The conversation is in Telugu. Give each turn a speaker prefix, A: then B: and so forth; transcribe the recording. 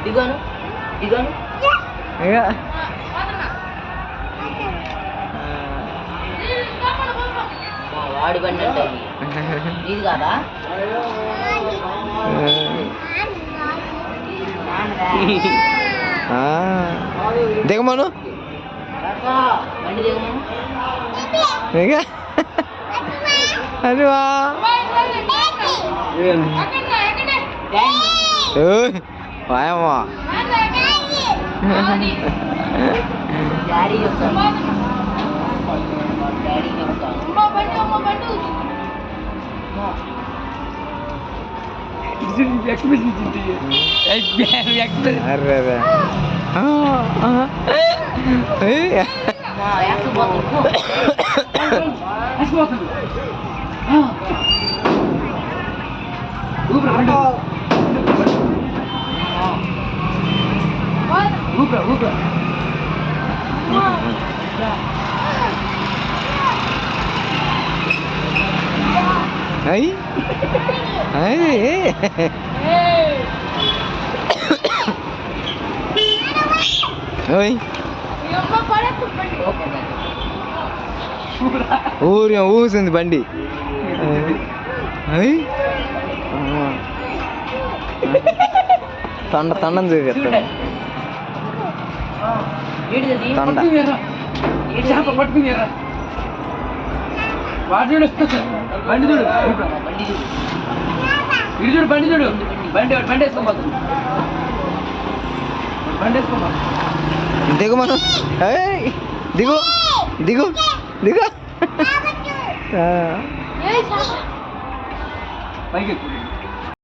A: దిగాను దిగాను వాడి బండి అంటే ఇది కాదా
B: దిగమను
A: బండి దిగమను
B: అదివా వాయమ్మా
A: డాడీ చెప్తాను డాడీ చెప్తాను
B: Ay. Ay. Oi. ఊసింది బండి. తండం చూపిస్తాను తండ
A: బండి చూడు
C: ఇటు చూడు బండి చూడు బండి బండి వేసుకోబోతుంది బండి వేసుకోబో
B: దిగు మనం దిగు దిగు దిగు
C: పైకి ఎక్కువ